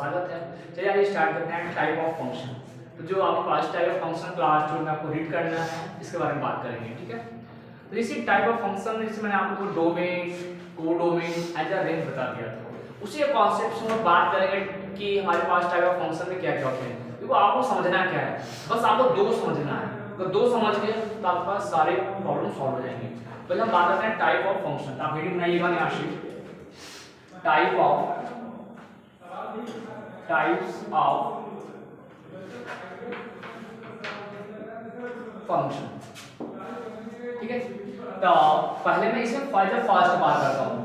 स्वागत है। चलिए आइए स्टार्ट करते हैं टाइप ऑफ फंक्शन। तो जो आपके पास टाइप ऑफ फंक्शन क्लास 2 में आपको रीड करना है, इसके बारे में बात करेंगे, ठीक है। तो इसी टाइप ऑफ फंक्शन में मैंने आपको domain, codomain as a range बता दिया था। उसी कॉन्सेप्ट में बात करेंगे कि हमारे पास टाइप ऑफ फंक्शन में क्या क्या होते हैं। देखो आपको समझना क्या है, बस आपको दो समझना है। तो दो समझ गए तो आपके पास सारे प्रॉब्लम सॉल्व हो जाएंगे। पहले हम बात करते हैं टाइप ऑफ फंक्शन। आप हेडिंग बनाइएगा यहाँ से, टाइप्स ऑफ फंक्शन, ठीक है। तो पहले मैं इसमें फर्स्ट बात करता हूँ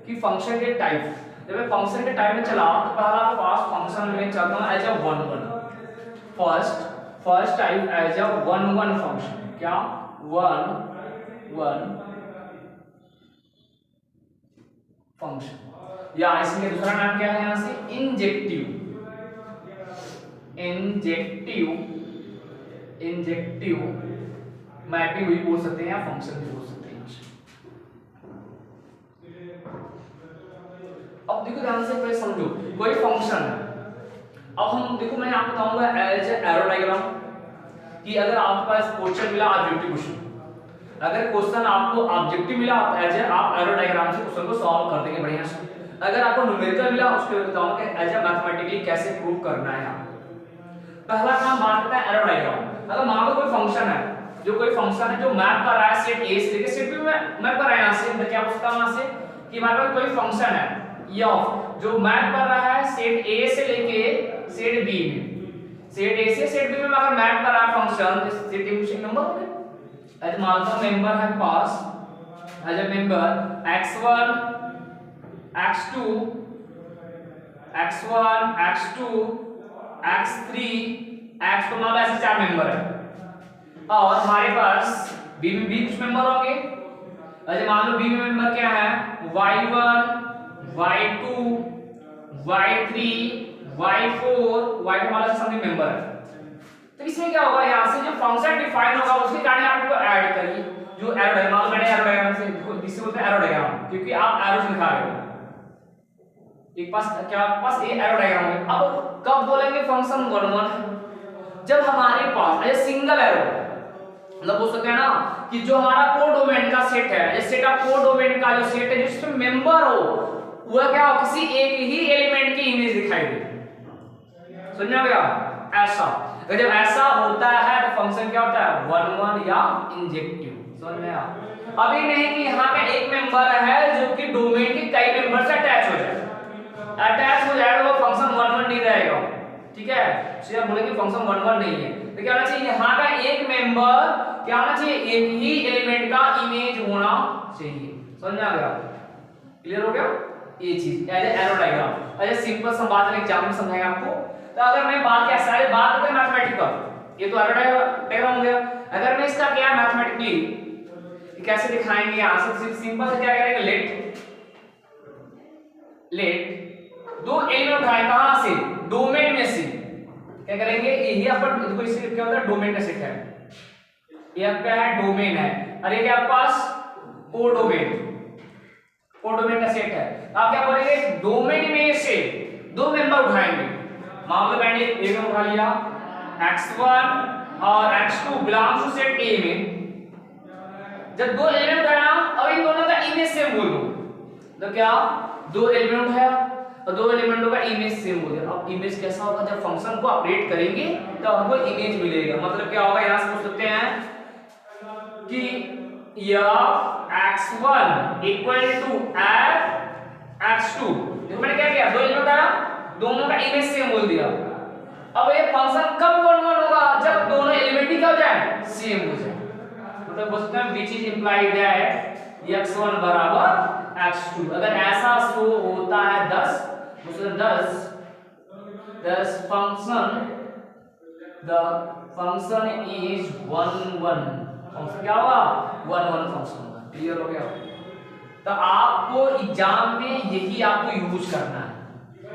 कि फंक्शन के टाइप। जब मैं फंक्शन के टाइप में चला तो पहला फर्स्ट फंक्शन में चलता हूँ as a one one. First type as a one one function. क्या? वन वन फंक्शन, या इसमें दूसरा नाम क्या है यहां से? इंजेक्टिव मैपिंग भी बोल सकते हैं या फंक्शन भी बोल सकते हैं। अब देखो ध्यान से पहले समझो, कोई फंक्शन है। अब हम देखो मैं आपको बताऊंगा एज एरो डायग्राम कि अगर आपके पास क्वेश्चन मिला ऑब्जेक्टिव क्वेश्चन, अगर क्वेश्चन आपको ऑब्जेक्टिव मिला एज आप एरो डायग्राम से क्वेश्चन को सॉल्व कर देंगे बढ़िया से। अगर आपको न्यूमेरिकल मिला उसके बताऊंगा कि एज अ मैथमेटिकली कैसे प्रूव करना है। पहला काम बात करते हैं एरो डायग्राम। अगर मान लो कोई फंक्शन है, जो कोई फंक्शन है जो मैप कर रहा है सेट ए से लेके सेट बी में मैप कर रहा है। यहां से मैं क्या पूछता हूं, यहां से कि हमारे पास कोई फंक्शन है f जो मैप कर रहा है सेट ए से लेके सेट बी में। सेट ए से सेट बी में अगर मैप कर रहा है function, set A number as मान लो मेंबर है पास as a member x1 x2 x3 x, मान लो ऐसे चार मेंबर है और हमारे पास बी में भी कुछ मेंबर होंगे। अच्छा मान लो बी में मेंबर क्या है? y1 y2 y3 y4 y हमारा समथिंग मेंबर है। तो इसमें क्या होगा, यहां से जो फंक्शन डिफाइन होगा उसके कारण आप इसको ऐड करिए। जो एरो डायग्राम, मैंने एरो डायग्राम से इसे बोलते हैं एरो डायग्राम, क्योंकि आप एरो से दिखा रहे हो। एक पास क्या पास ये एरो डायग्राम है। अब कब बोलेंगे फंक्शन वन वन? जब हमारे पास ये सिंगल एरो, मतलब बोल सकते हैं ना कि जो हमारा कोडोमेन का सेट है, ये सेट ऑफ कोडोमेन का जो सेट है जिसमें मेंबर हो वह क्या हो, किसी एक ही एलिमेंट की इमेज दिखाई दे। समझ में आ गया? ऐसा अगर जब ऐसा होता है तो फंक्शन क्या होता है? वन वन या इंजेक्टिव। समझ में आया? अभी नहीं कि यहाँ पे एक मेंबर है जो कि डोमेन के कई मेंबर से अटैच हो जाए, तो फंक्शन वन वन नहीं रहेगा, ठीक है। तो आप बोलेंगे फंक्शन वन वन नहीं है तो क्या होना चाहिए? यहाँ का एक मेंबर क्या होना चाहिए? एक ही एलिमेंट का इमेज होना चाहिए। समझ में आ गया? क्लियर हो गया ये चीज एज एरो डायग्राम। अच्छा सिंपल सा बात है, एग्जाम में समझाएंगे आपको। तो अगर मैं बात क्या सारे बात करते हैं मैथमेटिकल, ये तो एरो डायग्राम हो गया। अगर मैं इसका क्या मैथमेटिकली कैसे दिखाएंगे, यहां से सिंपल से क्या करेंगे? लेट दो एलिमेंट उठाए कहां से? डोमेन में से। क्या करेंगे? यही अपन इसको इसे क्या होता है? डोमेन का सेट है। ये क्या है? डोमेन है। और ये क्या आपके पास? कोडोमेन का सेट है। आप क्या बोलेंगे? डोमेन में से दो मेंबर उठाएंगे। मान लो मैंने ए में उठा लिया x1 और x2 बिलोंग्स टू सेट ए में। जब दो एलिमेंट उठाया अब इन दोनों का इमेज सेम बोल दो, तो क्या दो एलिमेंट उठाया और दो एलिमेंटों का इमेज सेम हो गया। अब इमेज कैसा होगा? जब फंक्शन को ऑपरेट करेंगे तो हमको इमेज मिलेगा। मतलब क्या होगा? यहां से पूछ सकते हैं कि x1 इक्वल टू x2। देखो मैंने क्या किया? दो एलिमेंट आया, दोनों का इमेज सेम बोल दिया। अब ये फंक्शन कब वन वन होगा? जब दोनों एलिमेंट ही क्या हो जाए? सेम हो जाए। मतलब बोल सकते हैं which is implied that x1 बराबर x2। अगर ऐसा शो होता है 10 function is one one. Function क्या होगा? वन वन फंक्शन होगा। क्लियर हो गया? तो आपको एग्जाम में यही आपको यूज करना है,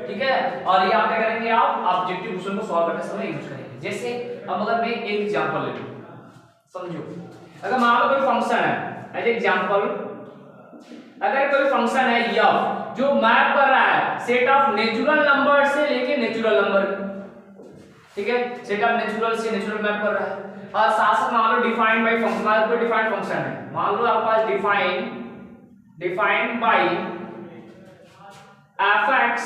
ठीक है। और ये आप क्या करेंगे? आप ऑब्जेक्टिव क्वेश्चन को सॉल्व करते समय यूज करेंगे। जैसे अब अगर मैं एक एग्जांपल ले लूं, समझो। अगर मान लो कोई फंक्शन है एज एग्जांपल, अगर कोई फंक्शन है f जो मैप कर रहा है सेट ऑफ नेचुरल नंबर से लेके नेचुरल नंबर, ठीक है, सेट ऑफ नेचुरल से नेचुरल मैप कर रहा है। और साथ साथ मान लो डिफाइंड बाय फंक्शन, मान लो डिफाइंड फंक्शन है, मान लो आपके पास defined by fx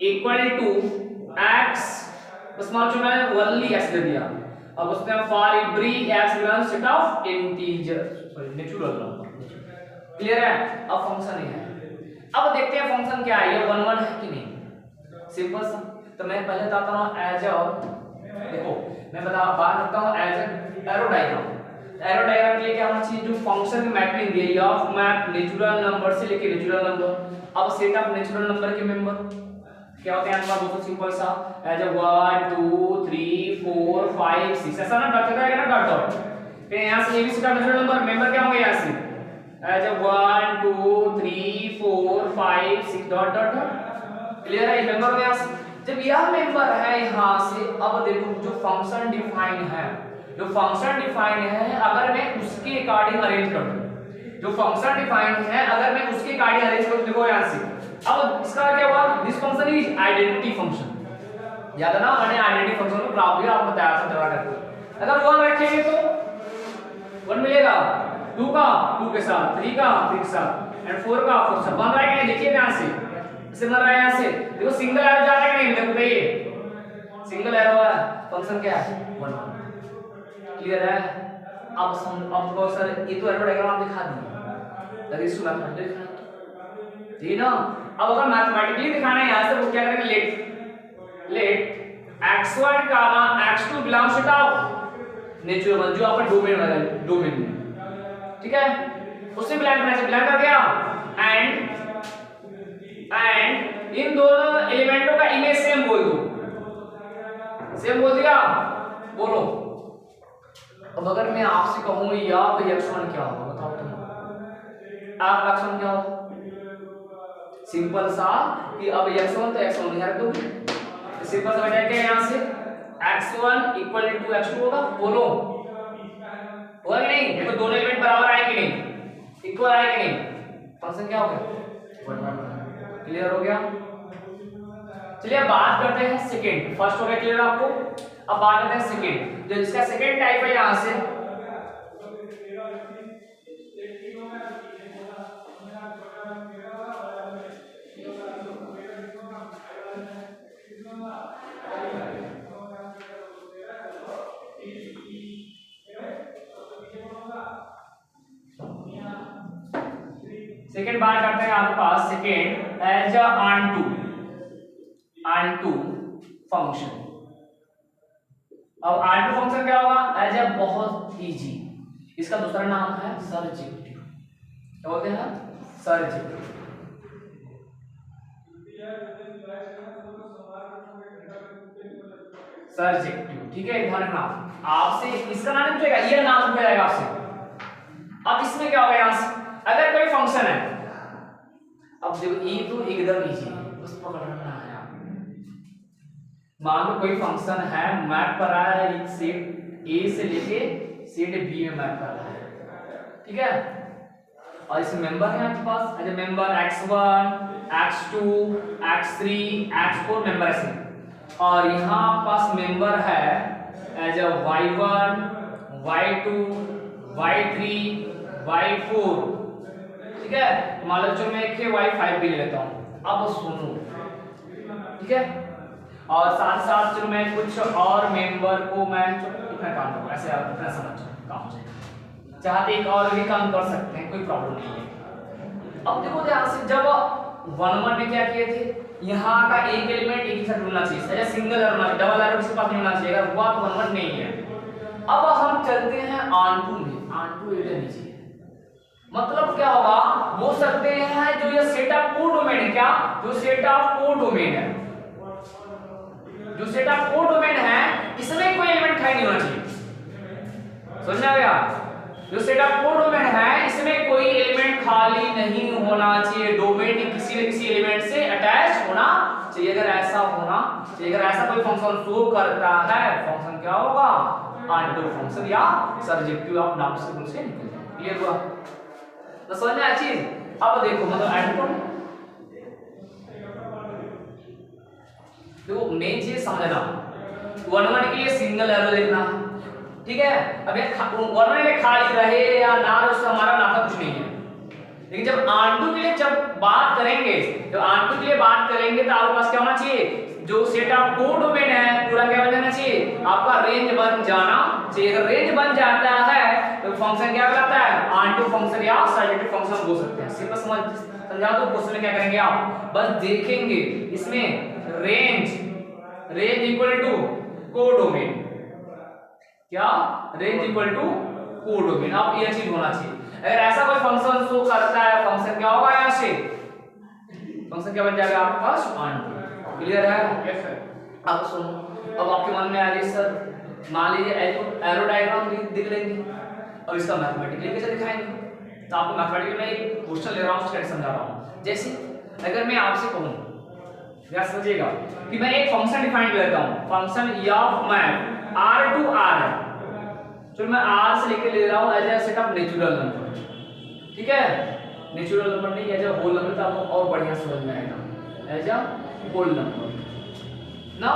equal to x, बस मान लो मैंने ओनली x दे दिया। अब उसमें for every x belongs set of integer, sorry natural number, clear है। अब फंक्शन ही है, अब देखते हैं फंक्शन क्या है, ये 1 1 है कि नहीं, सिंपल सा। तो मैं पहले बताता हूं एज अ, देखो मैं बात करता हूं as arrow diagram. Arrow diagram के लिए क्या होना चाहिए, जो फंक्शन की मैपिंग दी है, ऑफ मैप नेचुरल नंबर से लेके नेचुरल नंबर। अब सेट ऑफ नेचुरल नंबर के मेंबर क्या होते हैं आपका, बहुत सिंपल सा, एज अ 1 2 3 4 5 6 ऐसा ना डॉट रहेगा ना, डॉट डॉट। फिर यहां से ये भी set of natural number member क्या होंगे, यहां से as a 1 2 3 4 5 6 dot dot dot, clear है। ये मेंबर हो गया। जब यह मेंबर है यहां से, अब देखो जो फंक्शन डिफाइन है, जो फंक्शन डिफाइन है अगर मैं उसके अकॉर्डिंग अरेंज कर दूं, जो फंक्शन डिफाइन है अगर मैं उसके अकॉर्डिंग अरेंज करूं, देखो यहां से अब इसका क्या हुआ, this function is identity function. याद है ना, मैंने आइडेंटिटी फंक्शन को प्रॉपर्टी आपको बताया था डरा करके। अगर 1 रखेंगे तो 1 मिलेगा, 2 का 2 के साथ, 3 का 3 के साथ, एंड 4 का 4 सब बन रहा है। देखिए यहां से इसे बन रहा है, यहां से देखो सिंगल एरो जा रहा है कि नहीं, देखो ये सिंगल एरो है, फंक्शन क्या है 1 1, क्लियर है। अब बहुत सारे ये तो एरो डायग्राम आप दिखा दिए, अगर इसको मैथमेटिकली दिखाना ठीक ना। अब अगर मैथमेटिकली दिखाना है यहां से, वो क्या करेंगे, late x1 x2 belongs to natural, जो आपका डोमेन वाला डोमेन में, ठीक है, उससे बिलोंग करना चाहिए, बिलोंग कर गया। एंड इन दोनों एलिमेंटों का इमेज सेम बोल दो, सेम बोल दिया, बोलो। अब अगर मैं आपसे कहूं या फिर x1 क्या होगा, बताओ तुम, आप x1 क्या होगा, सिंपल सा कि अब x1 तो x1 यहाँ रख दो, सिंपल सा बचा क्या यहां से, x1 इक्वल टू x2 होगा, बोलो होगा कि नहीं। देखो दोनों एलिमेंट बराबर आए कि नहीं, इक्वल आए कि नहीं, फंक्शन क्या हो गया, क्लियर हो गया। चलिए अब बात करते हैं सेकंड, फर्स्ट हो गया क्लियर आपको। अब बात करते हैं सेकंड, जो इसका सेकंड टाइप है यहां से, सेकंड बात करते हैं आपके पास second as a onto function. अब onto फंक्शन क्या होगा, एज अ बहुत इजी, इसका दूसरा नाम है सर्जेक्टिव, क्या बोलते हैं, सर्जेक्टिव। सर्जेक्टिव, ठीक है, ध्यान रखना। आपसे इसका नाम पूछेगा, ये नाम पूछा जाएगा आपसे। अब इसमें क्या होगा, यहां से अगर कोई फंक्शन है, अब देखो ये तो एकदम इजी है, बस पकड़ना है आप। मान लो कोई फंक्शन है, मैप कर रहा है एक सेट ए से लेके सेट बी में मैप कर रहा है, ठीक है, और इस मेंबर है आपके पास as member x1 x2 x3 x4 member ऐसे, और यहाँ पास मेंबर है as a y1 y2 y3 y4, ठीक है। मान लो जो मैं एक y5 भी ले लेता हूँ, अब सुनो, ठीक है, और साथ साथ चलो मैं कुछ और मेंबर को मैं इतना काम करूँ, ऐसे आप इतना समझो काम हो जाएगा, चाहते एक और भी काम कर सकते हैं, कोई प्रॉब्लम नहीं है। अब देखो ध्यान से, जब 1 1 में क्या किए थे, यहाँ का एक एलिमेंट एक ही साथ होना चाहिए, ऐसा सिंगल एरो ना, डबल एरो किसी पास नहीं होना चाहिए, अगर हुआ तो 1 1 नहीं है। अब हम चलते हैं onto में, onto इधर नीचे, मतलब क्या होगा, बोल सकते हैं जो ये सेट ऑफ को डोमेन है, क्या, जो सेट ऑफ को डोमेन है, जो सेट ऑफ को डोमेन है, इसमें कोई एलिमेंट खाली नहीं होना चाहिए, समझ आ गया। जो सेट ऑफ को डोमेन है, इसमें कोई एलिमेंट खाली नहीं होना चाहिए, डोमेन किसी न किसी एलिमेंट से अटैच होना चाहिए। अगर ऐसा होना चाहिए, अगर ऐसा कोई फंक्शन शो करता है, फंक्शन क्या होगा, onto फंक्शन या सर्जेक्टिव, आप नाम से बोल से निकल जाए, क्लियर हुआ, तो समझ में आया चीज। अब देखो मतलब ऐड करो, देखो मेन चीज समझना, 1 के लिए सिंगल एरो लिखना, ठीक है। अब ये 1 में खाली रहे या ना रहे उससे हमारा नाता कुछ नहीं है। लेकिन जब आंटू के लिए जब बात करेंगे, जब आंटू के लिए बात करेंगे तो आपके पास क्या होना चाहिए, जो सेट ऑफ कोडोमेन है पूरा क्या बन जाना चाहिए, आपका रेंज बन जाना चाहिए। अगर रेंज बन जाता है तो फंक्शन क्या कहलाता है, आंटू फंक्शन या सर्जेटिव फंक्शन बोल सकते हैं। सिंपल समझा दो। क्वेश्चन में क्या करेंगे आप, बस देखेंगे इसमें रेंज इक्वल टू कोडोमेन, क्या रेंज इक्वल टू कोडोमेन, आप ये चीज होना चाहिए। अगर ऐसा कोई फंक्शन शो करता है, फंक्शन क्या होगा, यहां से फंक्शन क्या बन जाएगा आपके पास, आंटू। क्लियर है? Yes sir. अब सुनो, अब आपके मन में आ रही सर, मान लीजिए एरो डायग्राम दिख लेंगे और इसका मैथमेटिकली कैसे दिखाएंगे। तो आपको मैथमेटिकली में एक क्वेश्चन ले रहा हूं, उसको समझा रहा हूं। जैसे अगर मैं आपसे कहूं, क्या समझिएगा कि मैं एक फंक्शन डिफाइन कर लेता हूं, function of map r to r है, चलो मैं r से लेके ले रहा हूं as a set of natural number, ठीक है। नेचुरल नंबर नहीं, एज अ होल नंबर, तो आपको और बढ़िया समझ में आएगा, एज अ होल नंबर ना।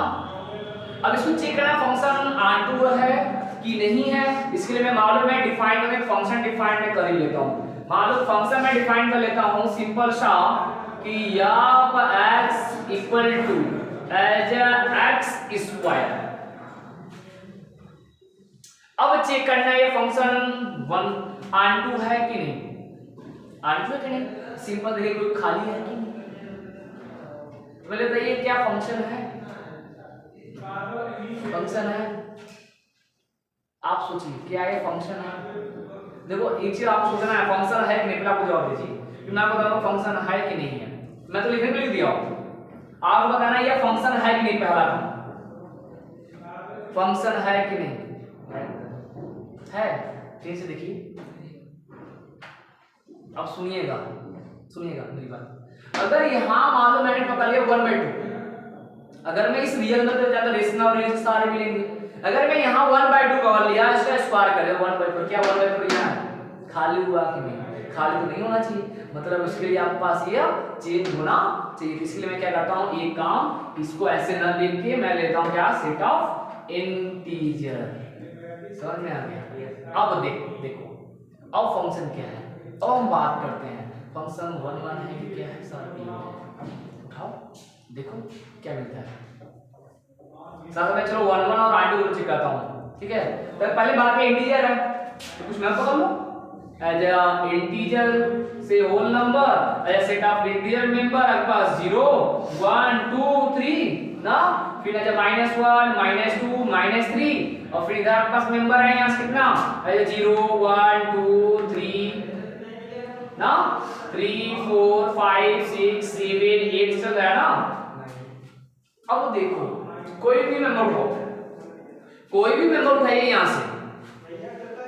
अब इसको चेक करना फंक्शन आंटू है कि नहीं है, इसके लिए मैं मान लो मैं डिफाइन करके फंक्शन डिफाइन में कर ही लेता हूं। मान लो फंक्शन मैं डिफाइन कर लेता हूं सिंपल सा कि यहाँ पर x equal to as x square. अब चेक करना ये फंक्शन वन आंटू है कि नहीं, आंटू है कि नहीं। सिंपल देखिए कोई खाली है कि नहीं, पहले बताइए क्या फंक्शन है, फंक्शन है। आप सोचिए क्या ये फंक्शन है। देखो एक चीज आप सोचना है फंक्शन है कि नहीं, पहले आपको जवाब दीजिए कि मैं बताऊंगा फंक्शन है कि नहीं है। मैं तो लिखने को लिख दिया, आप बताना ये फंक्शन है कि नहीं। पहला फंक्शन है कि नहीं है, ठीक से देखिए। अब सुनिएगा मेरी बात। अगर यहां मान लो मैंने पकड़ लिया 1/2, अगर मैं इस रियल में तो ज्यादा रेशनल और रेशनल सारे मिलेंगे। अगर मैं यहां 1/2 पकड़ लिया, इसका स्क्वायर करे 1/4, क्या 1/4 यहां खाली हुआ कि नहीं, खाली तो नहीं होना चाहिए। मतलब उसके लिए आपके पास ये चेंज होना चाहिए। इसके लिए मैं क्या करता हूं, एक काम इसको ऐसे न लिख के मैं लेता हूं क्या, सेट ऑफ इंटीजर। समझ में आ गया। अब देखो अब फंक्शन क्या है, अब हम बात करते हैं फंक्शन 1 है कि क्या है सर। उठाओ देखो क्या मिलता है सर। मैं चलो 1 और आंटू को चेक करता हूं, ठीक है। तो पहले बात है इंटीजर है, तो कुछ मैं पकड़ लो एज अ इंटीजर से whole number, as a set of integer member आपके पास 0 1 2 3 ना, फिर एज अ -1 -2 -3, और फिर इधर आपके पास मेंबर है यहां से कितना, एज अ 0 1 2 3 ना, 3 4 5 6 7 8 चल रहा है ना। अब देखो कोई भी मेंबर उठाइए यहां से,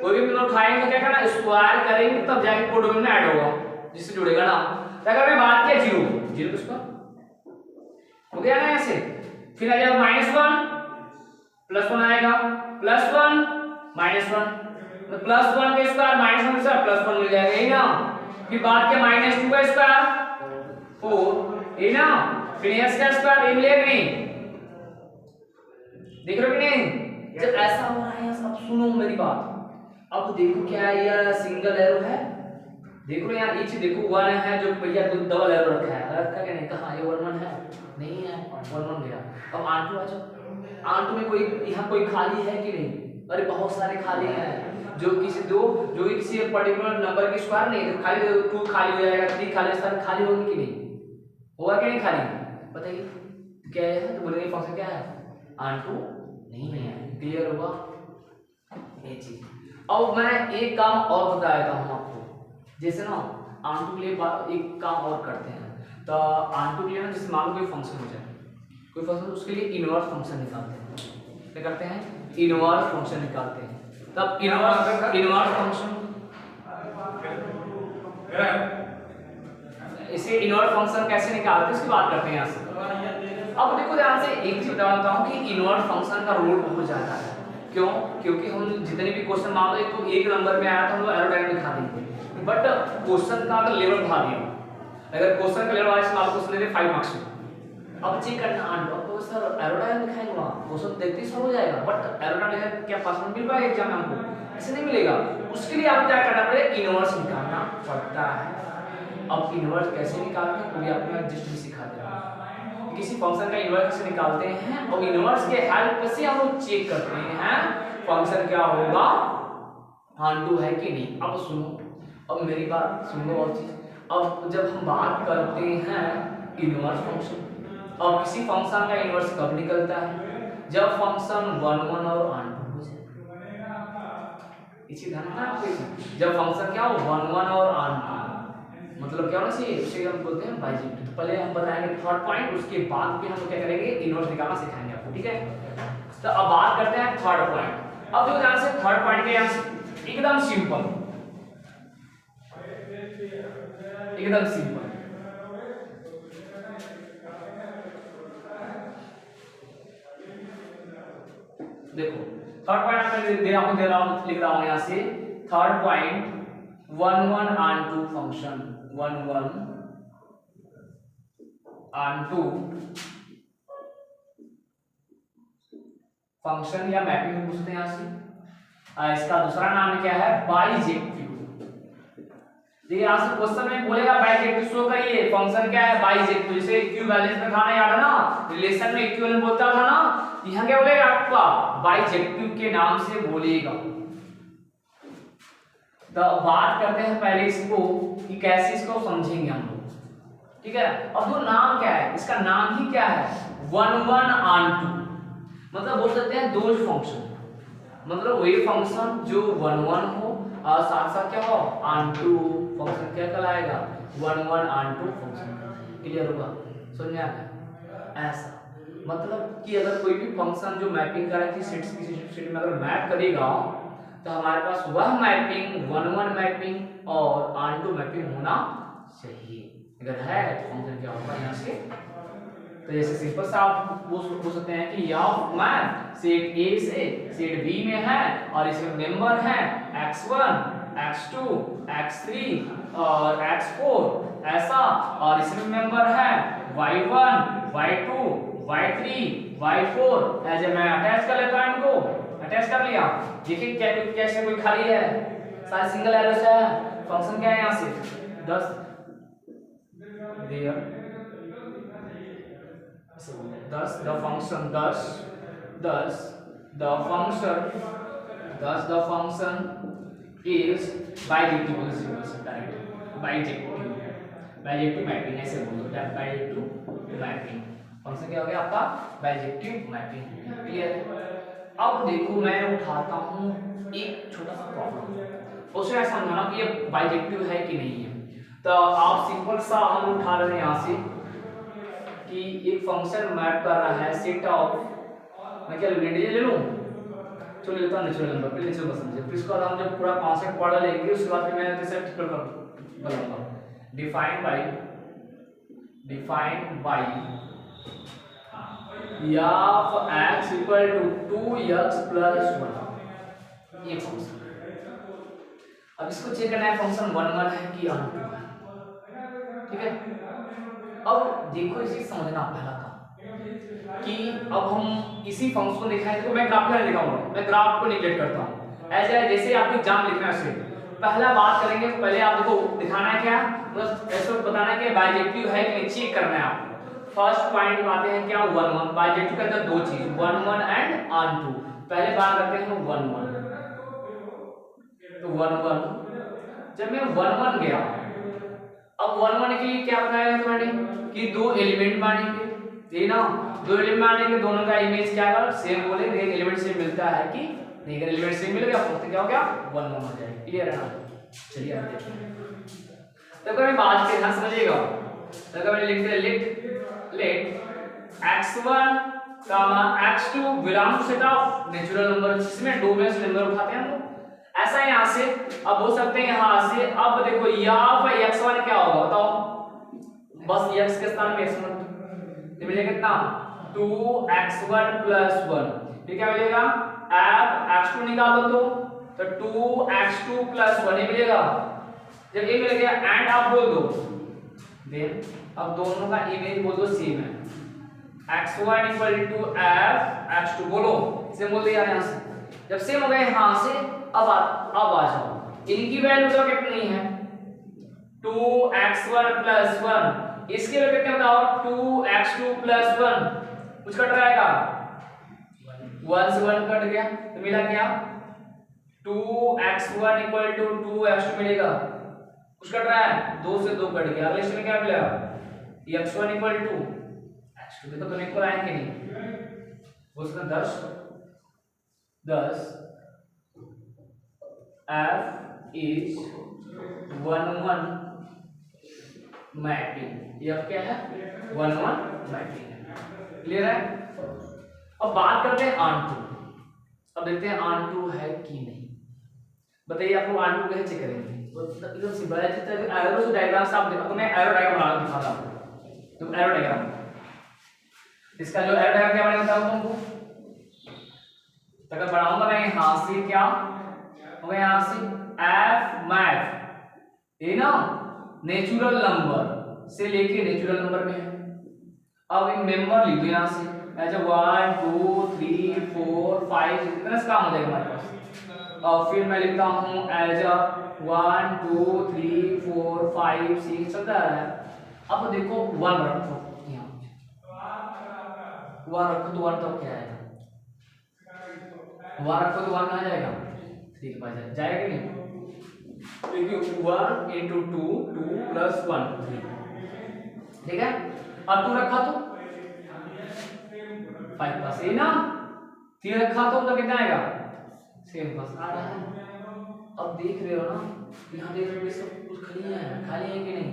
कोई भी मेंबर उठाएंगे तो क्या करना, स्क्वायर करेंगे तब जाके कोडोमेन में ऐड होगा, जिससे जुड़ेगा ना। तो अगर मैं बात किया 0 किसका हो गया ना ऐसे, फिर आ जाएगा -1 +1 आएगा, +1 -1, तो +1 का स्क्वायर -1 से +1 मिल जाएगा, यही ना। फिर बात किया -2 का स्क्वायर 4, यही ना। फिर x का स्क्वायर ये मिलेगा नहीं, देख रहे हो कि नहीं। जब ऐसा हो रहा है सब सुनो मेरी बात। अब देखो क्या ये सिंगल एरो है, देखो यहाँ नीचे देखो 1 है जो भैया डबल एरो रखा है, रखा क्या नहीं, कहां ये 1 है नहीं है, 1 गया। अब आंटू आ जाओ, आंटू में कोई यहाँ कोई खाली है कि नहीं, अरे बहुत सारे खाली हैं। जो किसी पर्टिकुलर नंबर की स्क्वायर नहीं तो खाली 2 खाली हो जाएगा, 3 खाली, सारे खाली होगी कि नहीं, होगा कि नहीं खाली, बताइए क्या है। तो बोलेंगे फंक्शन क्या है, आंटू नहीं है। क्लियर होगा ये चीज। अब मैं एक काम और बता देता हूं आपको, जैसे ना आंटू के लिए एक काम और करते हैं। तो आंटू के लिए ना जैसे मान लो कोई फंक्शन हो जाए, कोई फंक्शन, उसके लिए इनवर्स फंक्शन निकालते हैं। क्या करते हैं, इनवर्स फंक्शन निकालते हैं। तब इनवर्स फंक्शन, इसे इनवर्स फंक्शन कैसे निकालते हैं उसकी बात करते हैं यहाँ से। अब देखो ध्यान से एक चीज बताता हूँ कि इनवर्स फंक्शन का रोल बहुत ज्यादा है। क्यों, क्योंकि हम जितने भी क्वेश्चन मान लो तो एक नंबर में आया तो हम लोग एरो डायग्राम दिखा देंगे, बट क्वेश्चन का अगर लेवल बढ़ा दिया, अगर क्वेश्चन का लेवल मान लो क्वेश्चन दे 5 मार्क्स में, अब चेक करना आंटू तो सर एरोडायनामिक दिखाएंगे वहाँ क्वेश्चन देखते ही सॉल्व हो जाएगा, बट एरोडायनामिक क्या पास में मिल पाएगा एग्जाम में हमको? ऐसे नहीं मिलेगा। उसके लिए आपको क्या करना पड़ेगा? इनवर्स निकालना पड़ता है। अब इनवर्स कैसे निकालते हैं वो भी आपको जस्ट भी सिखा देगा। किसी फंक्शन का इनवर्स कैसे निकालते हैं और इनवर्स के हेल्प से हम लोग चेक करते हैं फंक्शन क्या होगा, ऑन है कि नहीं। अब सुनो, अब मेरी बात सुन लो और चीज। अब जब हम बात करते हैं इनवर्स फंक्शन, अब किसी फंक्शन का इनवर्स कब निकलता है? जब फंक्शन 1 1 और ऑन टू हो जाए। इसी ध्यान रखना आपको, जब फंक्शन क्या हो 1 1 और ऑन टू, मतलब क्या होना चाहिए, उसे हम बोलते हैं बाइजेक्टिव। तो पहले हम बताएंगे थर्ड पॉइंट, उसके बाद भी हम क्या करेंगे इनवर्स निकालना सिखाएंगे आपको, ठीक है। तो अब बात करते हैं थर्ड पॉइंट। अब जो ध्यान से थर्ड पॉइंट के आंसर एकदम सिंपल, एकदम सिंपल। देखो थर्ड पॉइंट मैं आपको दे रहा हूं, लिख रहा हूं यहां से third point 1 1 onto function, 1 1 onto function या मैपिंग पूछते हैं यहां से। इसका दूसरा नाम क्या है? बाइजेक्टिव। देखिए यहां से क्वेश्चन में बोलेगा बाइजेक्टिव शो करिए, फंक्शन क्या है? बाइजेक्टिव। जैसे इक्विवेलेंस में था ना, याद है ना, रिलेशन में इक्विवेलेंट बोलता था ना, यहां क्या बोलेगा आपका? बाइजेक्टिव के नाम से बोलेगा। तो बात करते हैं पहले इसको कि कैसे इसको समझेंगे हम लोग, ठीक है। अब जो नाम क्या है, इसका नाम ही क्या है? 1 1 ऑन टू, मतलब बोल सकते हैं दो फंक्शन, मतलब वही फंक्शन जो 1 1 हो और साथ साथ क्या हो ऑन टू फंक्शन, क्या कहलाएगा? 1 1 ऑन टू फंक्शन। क्लियर होगा? समझ में आ गया? ऐसा मतलब कि अगर कोई भी फंक्शन जो मैपिंग करे थी सेट्स किसी सेट में अगर मैप करेगा तो हमारे पास वह मैपिंग 1 1 मैपिंग और ऑन टू मैपिंग होना चाहिए। अगर है तो फंक्शन क्या होगा यहाँ से? तो जैसे सिंपल सा आप बोल सकते हैं कि यह मैप सेट ए से सेट बी में है और इसमें मेंबर है x1 x2 x3 और x4 ऐसा, और इसमें मेंबर है y1 y2 y3 y4 ऐसे। मैं अटैच कर लेता हूं, इनको अटैच कर लिया। देखिए क्या कैसे कोई खाली है, सारे सिंगल एरोस है। फंक्शन क्या है यहाँ से 10 there 10 the function 10 the function is bijective mapping ऐसे बोलो, बाइजेक्टिव मैपिंग फंक्शन क्या हो गया आपका? Bijective mapping. क्लियर? अब देखो मैं उठाता हूँ एक छोटा सा प्रॉब्लम, उसे मैं समझाना कि ये बाइजेक्टिव है कि नहीं है। तो आप सिंपल सा हम उठा रहे हैं यहाँ से कि एक फंक्शन मैप कर रहा है सेट ऑफ, मैं क्या ले लूं? चलो लेता हूं नेचुरल नंबर, पहले नेचुरल समझिए, फिर उसके बाद हम जब पूरा कॉन्सेप्ट पढ़ लेंगे उसके बाद फिर मैं जैसे बताऊंगा। Define by f x equal to 2x plus 1, ये फंक्शन। अब इसको चेक करना है फंक्शन 1 1 है कि ऑन टू है, ठीक है। अब देखो इसे समझना पहला काम कि अब हम इसी फंक्शन को दिखाएं, तो मैं ग्राफ में लिखाऊंगा, मैं ग्राफ को निगलेक्ट करता हूं ऐसे जैसे आपको एग्जाम लिखना है। उससे पहला बात करेंगे, पहले आप देखो दिखाना है क्या, बस ऐसे बताना है कि बाइजेक्टिव है कि नहीं, चेक करना है आपको। फर्स्ट पॉइंट आते हैं क्या 1 1, बाइजेक्टिव के अंदर दो चीज 1 1 एंड ऑन टू। पहले बात करते हैं 1 1, तो 1 1 जब मैं 1 1 गया, अब 1 1 के लिए क्या बताया तुम्हारे कि दो एलिमेंट मानेंगे, ये ना दो एलिमेंट मानेंगे, दोनों का इमेज क्या है सेम बोलेंगे, एलिमेंट से मिलता है कि नहीं, अगर एलिमेंट से मिल गया तो क्या हो गया 1 1 हो जाएगा। क्लियर है ना? चलिए आगे देखते हैं। तो अगर मैं बात के ध्यान समझिएगा, तो अगर मैं लिखते हैं let x1 x2 belong to set of natural number, जिसमें दो बेस नंबर उठाते हैं हम लोग, ऐसा है यहाँ से। अब बोल सकते हैं यहाँ से, अब देखो यहाँ पर x1 क्या होगा बताओ, बस x के स्थान पे x1 तो मिलेगा कितना 2x1 प्लस 1, ये क्या मिलेगा अब x2 निकालो तो 2x2 प्लस 1 ही मिलेगा। जब ये मिल गया एंड आप बोल दो, देन अब दोनों का इमेज बोल दो सेम है, x1 equal to F x2 बोलो, सेम बोल दिया यहाँ से। जब सेम हो गए यहाँ से अब आ जाओ, इनकी वैल्यू तो कितनी है 2x1 प्लस 1, इसके वैल्यू कितने बताओ 2x2 प्लस 1, कुछ कट रहेगा 1 से 1 कट गया तो मिला क्या 2x1 इक्वल टू 2x2 मिलेगा, कुछ कट रहा है 2 से 2 कट गया, अगले स्टेप में क्या मिलेगा x1 इक्वल टू x2, देखो तो इक्वल आएंगे नहीं, उसमें 10 f is 1 मैपिंग, ये अब क्या है 1 मैपिंग है, क्लियर है। अब बात करते हैं ऑन टू, अब देखते हैं ऑन टू है कि नहीं, बताइए आपको ऑन टू कैसे चेक करेंगे, एकदम सिंपल है, जितना एरो से डायग्राम से आप देखो तो मैं एरो डायग्राम बना के दिखाता हूं, तो एरो डायग्राम, इसका जो एरो डायग्राम क्या बनेगा बताओ तुमको, अगर बढ़ाऊंगा मैं यहां से क्या होगा, यहां से एफ मैप ये ना नेचुरल नंबर से लेके नेचुरल नंबर में है, अब एक मेंबर लिख दो यहां से एज 1 2 3 4 5 इतना सा काम हो जाएगा हमारे पास, और फिर मैं लिखता हूं एज 1 2 3 4 5 6 चलता है। अब देखो 1 रखो यहाँ 1 रखो तो 1 तो क्या आएगा 1 रखो तो 1 कहाँ जाएगा 3 के पास जाएगा कि नहीं, देखिए 1 into 2 2 plus 1 3, ठीक है, और 2 रखा तो 5 पास है ना, 3 रखा तो कितना आएगा 7 पास आ रहा है। अब देख रहे हो ना यहाँ देख रहे हो सब कुछ खाली है कि नहीं,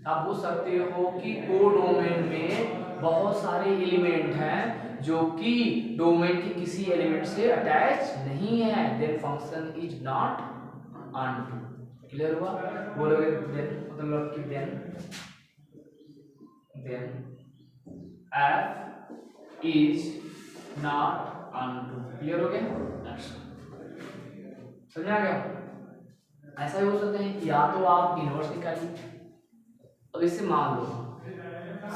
आप बोल सकते हो कि कोडोमेन में बहुत सारे एलिमेंट हैं जो कि डोमेन के किसी एलिमेंट से अटैच नहीं है, then function is not onto, clear हुआ, बोलोगे देन मतलब कि then f is not onto, clear हो गया, समझ आ गया। ऐसा ही हो सकते हैं, या तो आप इनवर्स निकालिए, अब इससे मान लो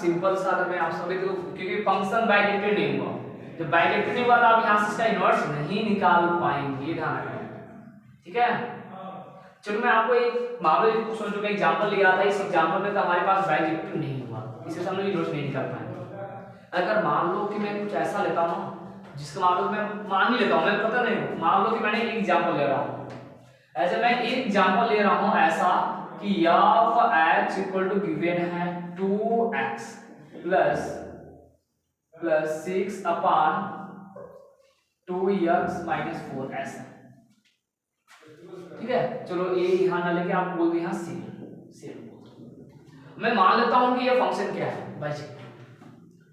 सिंपल सा, अगर मैं आप सभी तो क्योंकि फंक्शन बाइजेक्टिव नहीं हुआ, जब बाइजेक्टिव नहीं हुआ तो आप यहाँ से इसका इनवर्स नहीं निकाल पाएंगे, ध्यान रखें, ठीक है। चलो मैं आपको एक मामले क्वेश्चन जो मैं एग्जांपल लिया था, इस एग्जांपल में तो हमारे पास बाइजेक्टिव नहीं हुआ, इसे हम लोग इनवर्स नहीं निकाल पाएंगे। अगर मान लो कि मैं कुछ ऐसा लेता हूँ जिसका मान लो मैं मान ही लेता हूँ, मैं पता नहीं, मान लो कि मैंने एक एग्जांपल ले रहा हूँ, ऐसे मैं एक एग्जांपल ले रहा हूँ ऐसा कि f x equal to given है 2x plus 6 upon 2x minus 4 ऐसा, ठीक है। चलो ये यहाँ ना लेके आप बोल दो यहाँ सेम, मैं मान लेता हूँ कि ये फंक्शन क्या है बाइजेक्टिव।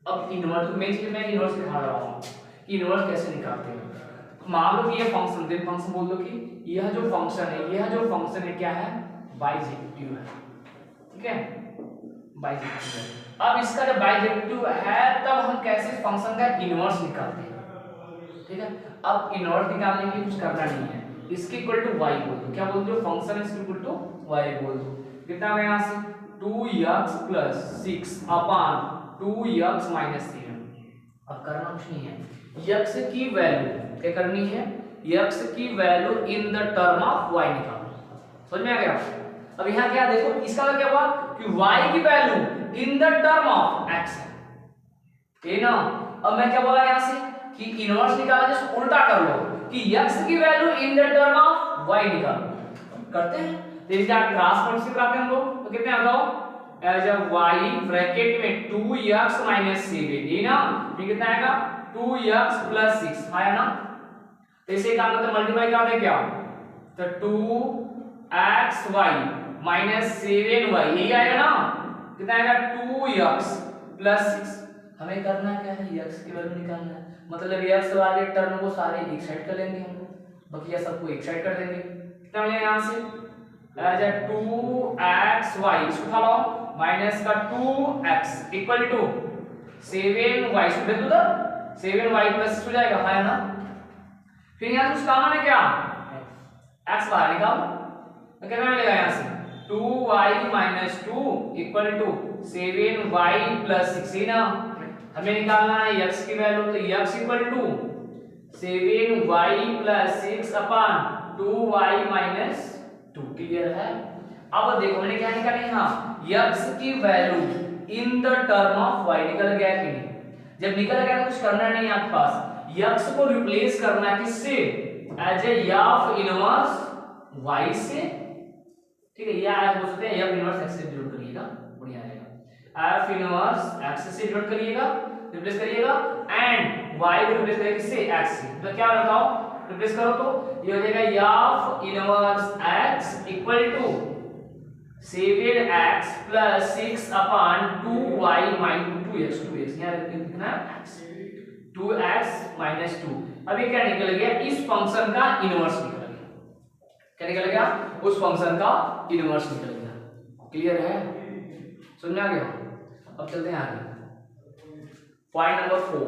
अब इनवर्स मैं इनवर्स दिखा रहा हूँ कि इनवर्स कैसे निकालते हैं, मान लो कि ये फंक्शन दे, फंक्शन बोल दो कि यह जो फंक्शन है क्या है बाइजेक्टिव है, ठीक है, बाइजेक्टिव है। अब इसका जब बाइजेक्टिव है तब हम कैसे फंक्शन का इनवर्स निकालते हैं, ठीक है। अब इनवर्स निकालने के लिए कुछ करना नहीं है, इसके इक्वल टू y बोल दो, क्या बोल दो फंक्शन है इसके इक्वल टू y बोल दो, कितना है यहाँ से 2x plus 6 upon 2x minus 7। अब करना कुछ नहीं है, x की वैल्यू क्या करनी है, x की value in the term of y निकालो, समझ में आ गया। अब यहाँ क्या देखो, इसका क्या हुआ कि y की value in the term of x है, ठीक ना। अब मैं क्या बोला यहाँ से कि इनवर्स निकाला, जैसे उल्टा कर लो कि x की value in the term of y निकालो, करते हैं तो क्या क्रॉस प्रोडक्ट कराते हैं हम लोग, तो कितने आता हो एज y ब्रैकेट में 2x माइनस 7, ये ना, ये कितना आएगा 2x प्लस 6 आया ना, तो इसे काम करते मल्टीप्लाई कर दे क्या, तो 2xy माइनस 7y यही आएगा ना, कितना आएगा 2x प्लस 6। हमें करना क्या है, x की वैल्यू निकालना है, मतलब x वाले टर्म को सारे एक साइड कर लेंगे हम लोग, बाकी सबको एक साइड कर देंगे, कितना मिलेगा यहाँ से एज 2xy, इसको उठा लो माइनस का 2x इक्वल टू 7y, इसको दे दो तो 7y प्लस 6 हो जाएगा, है ना। फिर यहाँ कुछ काम है क्या, x बाहर निकालो तो कितना मिलेगा यहाँ से 2y minus 2 equal to 7y plus 6 ना, हमें निकालना है x की वैल्यू, तो x equal to 7y plus 6 upon 2y minus 2। Clear है? अब देखो मैंने क्या निकाला यहाँ, x की value in the term of y। निकल गया कि नहीं? जब निकल गया तो कुछ करना नहीं आपके पास, x को रिप्लेस करना है किससे, as a f inverse y से। ठीक है, या हो सकते हैं f इनवर्स x से डिनोट करिएगा, बढ़िया रहेगा। f इनवर्स x से डिनोट करिएगा, रिप्लेस करिएगा, एंड y को रिप्लेस करिएगा किससे, x से। तो क्या बताओ, रिप्लेस करो तो ये हो जाएगा f inverse x equal to 7x plus 6 upon 2y minus 2x यहाँ लिखना x 2x माइनस 2। अब ये क्या निकल गया, इस फंक्शन का इनवर्स निकल गया। क्या निकल गया, उस फंक्शन का इनवर्स निकल गया। क्लियर है? समझ में आ गया? अब चलते हैं आगे, पॉइंट नंबर 4।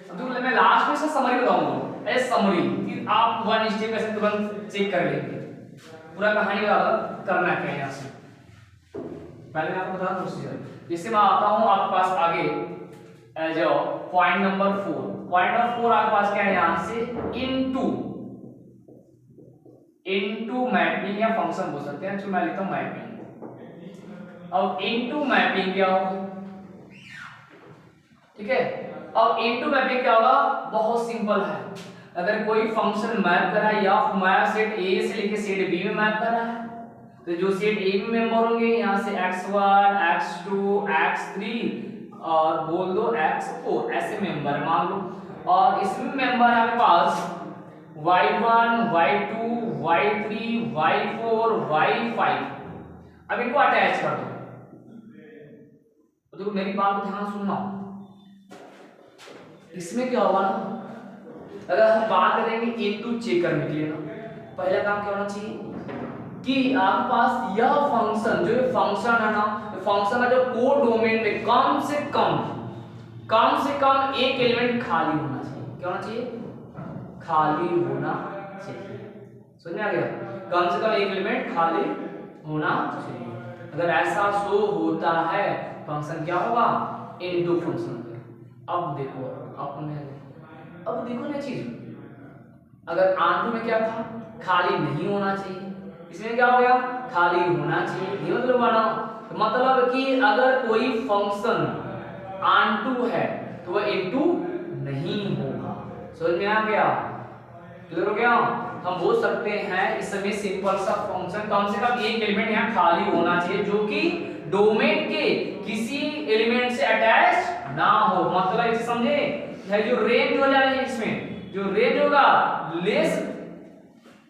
अब तो मैं लास्ट में से समरी बताऊंगा, ए समरी, फिर आप वन स्टेप ऐसे तुरंत चेक कर लेंगे पूरा कहानी वाला करना क्या है यहाँ से। पहले मैं आपको बता दूं प्रोसीजर, जैसे मैं आता हूँ आपके पास आगे as point number 4। Point number 4 आपके पास क्या है यहाँ से, इनटू मैपिंग या फंक्शन बोल सकते हैं, जो मैं लिखता हूँ मैपिंग। अब इनटू मैपिंग क्या होगा, ठीक है? अब इनटू मैपिंग क्या होगा, बहुत सिंपल है। अगर कोई फंक्शन मैप करा है या मैप सेट ए से लेके सेट बी में मैप करा है, तो जो सेट ए में मेंबर होंगे यहाँ से x1 x2 x3 और बोल दो x4 ऐसे मेंबर मान लो, और इसमें मेंबर है आपके पास y1 y2 y3 y4 y5। अब इनको अटैच कर दो। तो देखो मेरी बात को ध्यान सुनना, इसमें क्या होगा ना, अगर हम बात करेंगे इनटू चेक करने के लिए ना, पहला काम क्या होना चाहिए कि आपके पास यह फंक्शन, जो ये फंक्शन है ना, फंक्शन का जो कोड डोमेन में कम से कम एक एलिमेंट खाली होना चाहिए। क्या होना चाहिए, खाली होना चाहिए। समझ में आ गया? कम से कम एक एलिमेंट खाली होना चाहिए। अगर ऐसा शो होता है फंक्शन क्या होगा, इनटू फंक्शन। अब देखो ना चीज, अगर आंटू में क्या था, खाली नहीं होना चाहिए, इसमें क्या हो गया, खाली होना चाहिए। ये मतलब बना, मतलब कि अगर कोई फंक्शन आंटू है तो वह इनटू नहीं होगा। समझ में आ गया? क्लियर हो गया? हम बोल सकते हैं इसमें सिंपल सा फंक्शन कम से कम एक एलिमेंट यहाँ खाली होना चाहिए जो कि डोमेन के किसी एलिमेंट से अटैच ना हो। मतलब इसे समझे है, जो रेंज हो जाए इसमें, जो रेंज होगा लेस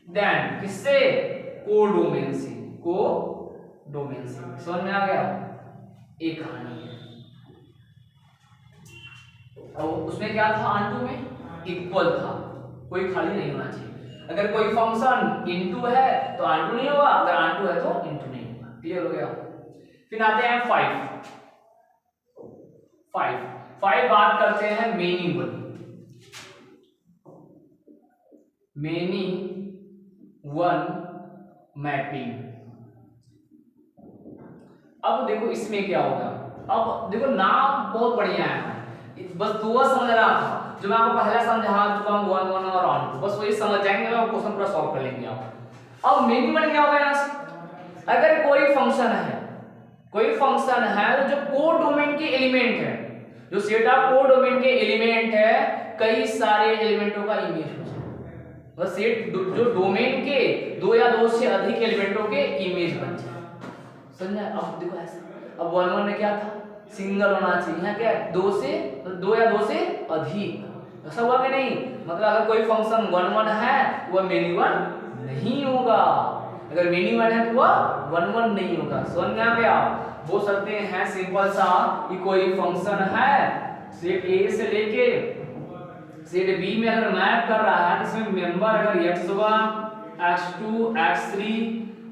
देन किससे, कोडोमेन से, कोडोमेन से। समझ में आ गया? एक कहानी है। और उसमें क्या था, आंटू में इक्वल था, कोई खाली नहीं होना चाहिए। अगर कोई फंक्शन इनटू है तो आंटू नहीं होगा, अगर आंटू है तो इनटू नहीं होगा। क्लियर हो गया? फिर आते हैं 5 बात करते हैं मेनी वन मैपिंग। अब देखो इसमें क्या होगा, अब देखो नाम बहुत बढ़िया है, बस दो समझ रहा था जो मैं आपको पहले समझा चुका हूं, 1 1 और ऑन, बस वही समझ जाएंगे और क्वेश्चन पूरा सॉल्व कर लेंगे आप। अब मेनी वन क्या होगा, यहां से अगर कोई फंक्शन है तो जो कोड डोमेन के एलिमेंट है, जो सेट ऑफ कोड डोमेन के एलिमेंट है, कई सारे एलिमेंटों का इमेज हो जाए, बस सेट जो डोमेन के दो या दो से अधिक एलिमेंटों के इमेज बन जाए। समझा? अब देखो ऐसा, अब 1 1 में क्या था, सिंगल होना चाहिए, यहाँ क्या है, दो या दो से अधिक। ऐसा हुआ कि नहीं? मतलब अगर कोई फंक्शन 1 1 है वह मेनी वन नहीं होगा, अगर मेनी वन है तो वह 1 1 नहीं होगा। समझ में आ गया? बोल सकते हैं सिंपल सा कि कोई फंक्शन है सेट ए से लेके सेट बी में अगर मैप कर रहा है, इसमें मेंबर अगर x1 x2 x3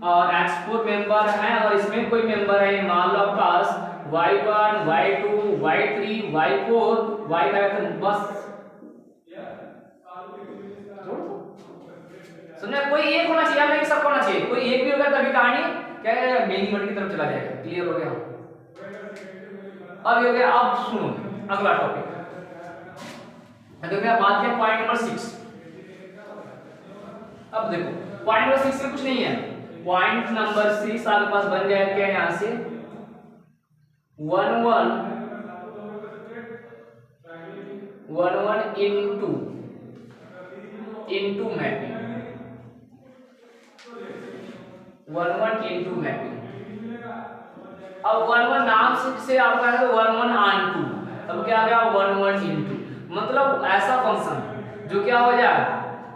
और x4 मेंबर है, और इसमें कोई मेंबर है मान लो आपके पास y1 y2 y3 y4 y5, बस समझा? कोई एक होना चाहिए, नहीं सब होना चाहिए, कोई एक भी होगा तभी कहानी क्या है, मेनी वन की तरफ चला जाएगा। क्लियर हो गया? अब ये हो गया। अब सुनो अगला टॉपिक, देखो बात किया पॉइंट नंबर 6। अब देखो पॉइंट नंबर 6 में कुछ नहीं है। पॉइंट नंबर 6 आपके पास बन जाएगा क्या, यहां से 1 इनटू मैपिंग, 1 इनटू मैपिंग। अब 1 नाम से आपका है 1 ऑन 2, तब क्या आ गया 1 इनटू, मतलब ऐसा फंक्शन जो क्या हो जाए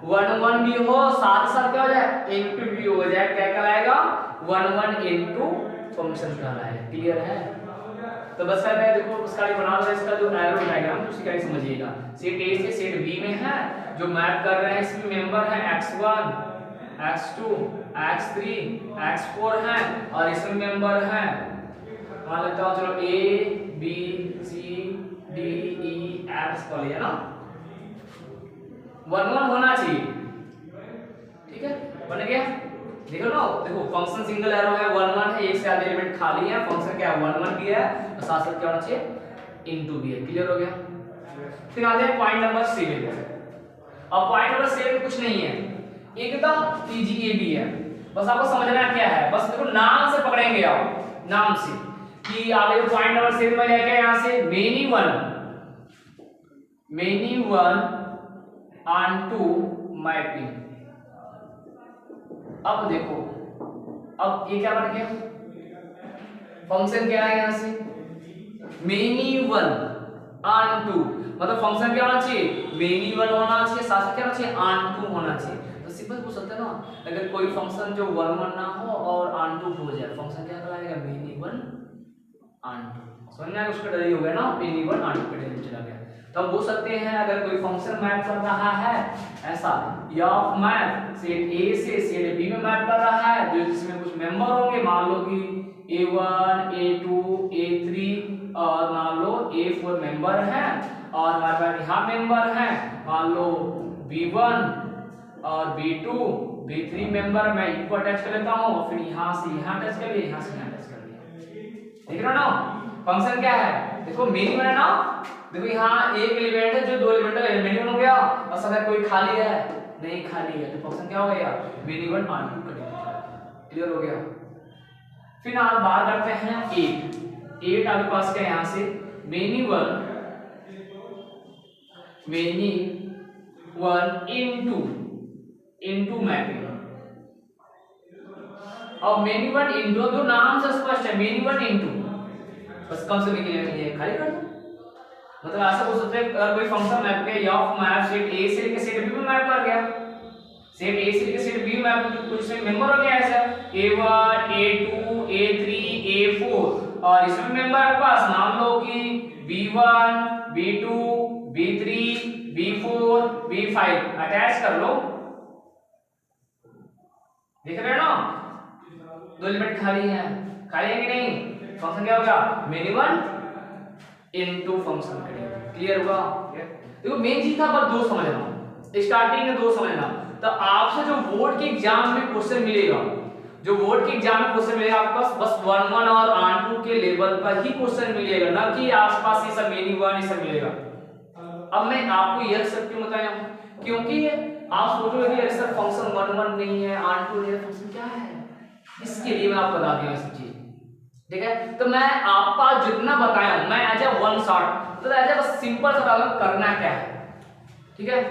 1 भी हो साथ साथ क्या हो जाए इनटू भी हो जाए, क्या कहलाएगा 1 इनटू फंक्शन कहलाएगा। क्लियर है? तो बस मैं देखो उसका बना रहा इसका जो एरो डायग्राम उसी का समझिएगा। सेट ए से सेट बी में है, जो मैप कर रहे हैं इसमें मेंबर है x1 x2 x3 x4 है, और इसमें मेंबर है मान लेता हूं चलो a b c d e f को लिया ना, 1 होना चाहिए। ठीक है, बन गया। देखो ना, देखो फंक्शन सिंगल एरो है 1 है, एक से आधे एलिमेंट खाली है, फंक्शन क्या है 1 भी है और साथ साथ क्या होना चाहिए इनटू भी है। क्लियर हो गया? फिर आते हैं पॉइंट नंबर 7। अब पॉइंट नंबर 7 कुछ नहीं है, एकदम इजी ये भी है, बस आपको समझना क्या है, बस देखो नाम से पकड़ेंगे आप, नाम से कि आगे पॉइंट नंबर 7 में क्या है, यहां से many one onto mapping. अब देखो अब ये क्या बन गया, फंक्शन क्या है यहां से मेनी वन ऑन टू, मतलब फंक्शन क्या होना चाहिए मेनी वन होना चाहिए, साथ साथ क्या होना चाहिए ऑन टू होना चाहिए। तो सिंपल पूछ सकते हैं ना, अगर कोई फंक्शन जो 1 ना हो और ऑन टू हो जाए, फंक्शन क्या कहलाएगा मेनी वन ऑन टू। समझ में आया? उसका डर ही हो गया ना, मेनी वन ऑन टू का डर चला गया। तो हम बोल सकते हैं अगर कोई फंक्शन मैप कर रहा है ऐसा, या मैप सेट ए से सेट बी में मैप कर रहा है, जो जिसमें कुछ मेंबर होंगे, मान लो कि a1 a2 a3 और मान लो a4 मेंबर है, और हमारे पास यहाँ मेंबर है मान लो b1 और b2 b3 मेंबर, मैं इनको अटैच कर लेता हूँ और फिर यहाँ से यहाँ अटैच कर लिया, यहाँ से यहाँ अटैच कर लिया। देख रहे हो ना फंक्शन क्या है, देखो मेनी वन है ना, देखो यहाँ एक एलिमेंट है जो दो एलिमेंट का मेनी वन हो गया, और सब कोई खाली है नहीं खाली है, तो फंक्शन क्या हो गया मेनी वन ऑन टू करेंगे। क्लियर हो गया? फिर आप बात करते हैं 8 आपके पास क्या है, यहाँ से मेनी वन इनटू मैपिंग। अब मेनी वन इनटू जो नाम से स्पष्ट है मेनी वन इनटू, बस कम से कम ये खाली कर दो। मतलब ऐसा बोल सकते हैं अगर कोई फंक्शन मैप के या ऑफ मैप सेट ए से लेकर सेट बी में मैप कर गया, सेट ए से लेकर सेट बी में मैप कुछ मेंबर हो गया ऐसा a1 a2 a3 a4, और इसमें मेंबर आपके पास मान लो कि b1 b2 b3 b4 b5 attach कर लो। देख रहे हो ना, दो एलिमेंट खाली है कि नहीं, फंक्शन क्या होगा मेनी वन इनटू फंक्शन करेंगे। क्लियर हुआ? देखो मेन चीज था बस दो समझना, स्टार्टिंग में दो समझना। तो आपसे जो बोर्ड के एग्जाम में क्वेश्चन मिलेगा, जो बोर्ड के एग्जाम में क्वेश्चन मिलेगा आपके पास बस 1 और ऑन टू के लेवल पर ही क्वेश्चन मिलेगा, ना कि आसपास ये सब मेनी वन ये सब मिलेगा। अब मैं आपको यह सब क्यों बताया हूं, क्योंकि आप सोचोगे कि सर फंक्शन 1 नहीं है ऑन टू नहीं है, फंक्शन क्या है, इसके लिए मैं आपको बता दिया सब चीज। ठीक है, तो मैं आपका जितना बताया हूं मैं एज ए वन शॉट, तो एज ए बस सिंपल सा करना क्या है। ठीक है,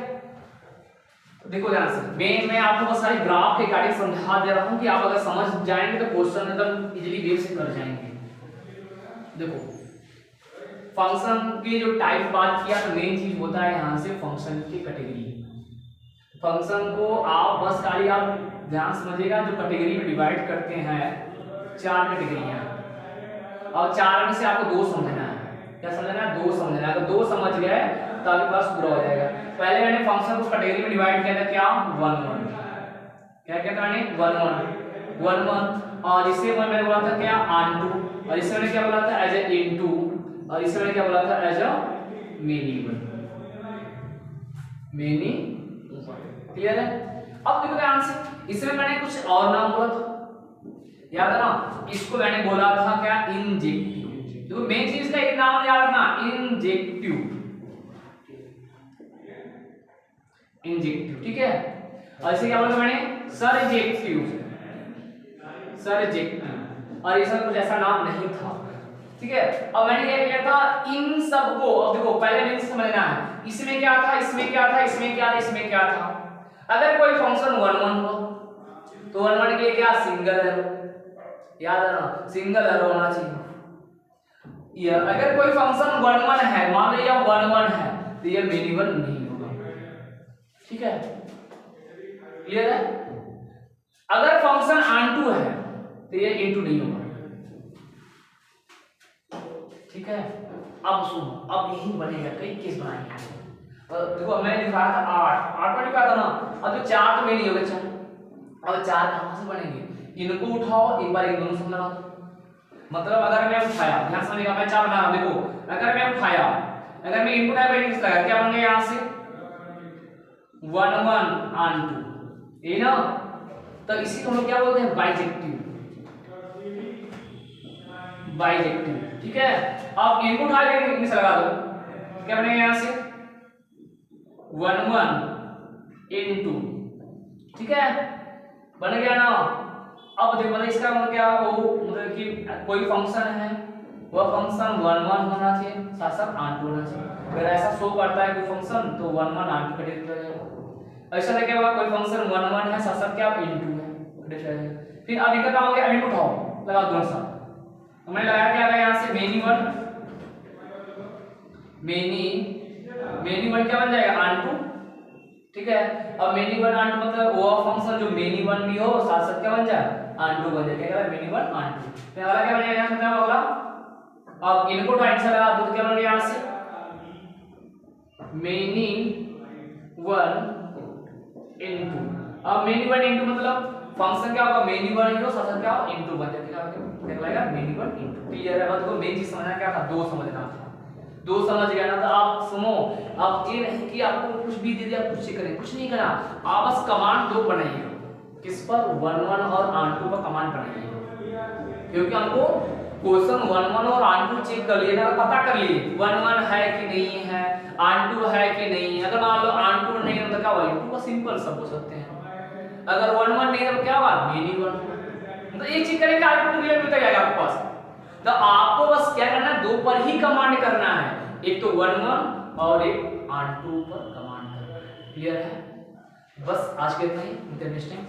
तो देखो ध्यान से मैं आपको बस सारी ग्राफ के गाड़ी समझा दे रहा हूं कि आप अगर समझ जाएंगे तो क्वेश्चन एकदम इजीली वे से कर जाएंगे। देखो फंक्शन की जो टाइप बात किया तो मेन चीज होता है यहां से फंक्शन की कैटेगरी। फंक्शन को आप बस खाली आप ध्यान समझिएगा, जो कैटेगरी में डिवाइड करते हैं 4 कैटेगरियां, और 4 में से आपको 2 समझना है। क्या समझना है? 2 समझना है। अगर 2 समझ गए तो आपके पास पूरा हो जाएगा। पहले मैंने फंक्शन को कैटेगरी में डिवाइड किया था क्या 1 क्या कहता है 1 और इससे मैंने बोला था क्या ऑन टू, और इससे मैंने क्या बोला था एज ए इनटू, और इससे मैंने क्या बोला था as a many one. Clear है? अब देखो ध्यान से, इसमें मैंने कुछ और नाम बोला था, याद है ना, इसको मैंने बोला था क्या, इंजेक्टिव। तो मेन चीज का एक नाम याद रखना, इंजेक्टिव, इंजेक्टिव, ठीक है। ऐसे क्या बोला मैंने, सरजेक्टिव, सरजेक्टिव, और ये सब कुछ ऐसा नाम नहीं था, ठीक है। अब मैंने क्या किया था, इन सबको, अब देखो पहले मेन समझना है, इसमें क्या था, इसमें क्या था, इसमें क्या था, इसमें क्या था। अगर कोई फंक्शन 1 1 हो तो 1 1 के लिए क्या, सिंगल एरो, याद है ना, सिंगल एरो होना चाहिए। ये अगर कोई फंक्शन 1 1 है, मान लो ये 1 1 है, तो ये मिनिमल नहीं होगा, ठीक है, क्लियर है। अगर फंक्शन ऑनटू है तो ये इनटू नहीं होगा, ठीक है। अब सुनो, अब यही बनेगा, कई केस बनाएंगे। देखो मैंने दिखाया था 8 में दिखाया था ना, अब जो 4 तो में नहीं होगा, चल अब 4 कहां से बनेंगे, इनको उठाओ, एक बार इन दोनों से लगा दो। मतलब अगर मैं उठाया, ध्यान समझिएगा, मैं 4 बना रहा हूं, देखो अगर मैं उठाया, अगर मैं इनपुट टाइप इंडेक्स लगा, क्या बन गया यहां से 1 1 ऑन 2, ये ना, तो इसी को हम लोग क्या बोलते हैं, बाइजेक्टिव, बाइजेक्टिव, ठीक है। अब इनपुट टाइप इंडेक्स लगा दो, क्या बनेगा यहां से 1 1 into, ठीक है, बन गया ना। अब देखो मतलब इसका मतलब क्या, वो मतलब कि कोई फंक्शन है, वह फंक्शन 1 1 होना चाहिए, साथ साथ ऑन 2 होना चाहिए। अगर ऐसा शो करता है कोई फंक्शन तो 1 1 ऑन 2 करेक्ट रहेगा। ऐसा लगे हुआ कोई फंक्शन 1 1 है, साथ साथ क्या इनटू है, करेक्ट रहेगा। फिर अब इनका काम हो गया, अब इनपुट उठाओ, लगाओ दोनों साथ। तो मैंने लगाया क्या, यहां से मेनी वन क्या बन जाएगा, ऑन 2, ठीक है। अब मेनी वन ऑन 2 मतलब वो फंक्शन जो मेनी वन भी हो, साथ साथ क्या बन जाए, ऑन 2 बन जाए, क्या मेनी वन ऑन 2। फिर अगला क्या बनेगा, यहां से अगला अब इनपुट आंसर लगा दो, तो क्या बन गया यहां से मेनी वन इनटू। अब मेनी वन इनटू मतलब फंक्शन क्या होगा, मेनी वन ही हो, साथ साथ क्या हो, इनटू बन जाए, क्या लगेगा मेनी वन इनटू। क्लियर है बात को, मेन चीज समझना क्या था, 2 समझना था, 2 समझ गया ना। तो आप सुनो, अब ये नहीं कि आपको कुछ भी दे दिया कुछ से करें, कुछ नहीं करना, आप बस कमांड 2 बनाइए, किस पर, 1 1 और ऑन 2 पर कमांड बनाइए, क्योंकि हमको क्वेश्चन 1 1 और ऑन 2 चेक कर लिए ना, पता कर लिए 1 1 है कि नहीं है, ऑन 2 है कि नहीं है। अगर मान लो ऑन 2 नहीं है तो क्या होगा, इनटू का सिंपल सब बोल सकते हैं। अगर 1 1 नहीं है तो क्या होगा, मेनी वन। तो एक चीज करेंगे, आउटपुट क्लियर मिलता जाएगा आपके पास। तो आपको बस क्या करना है, 2 पर ही कमांड करना है, एक तो 1 1 और एक ऑन 2 पर कमांड करना है, क्लियर है। बस आज के इतना ही, नेक्स्ट टाइम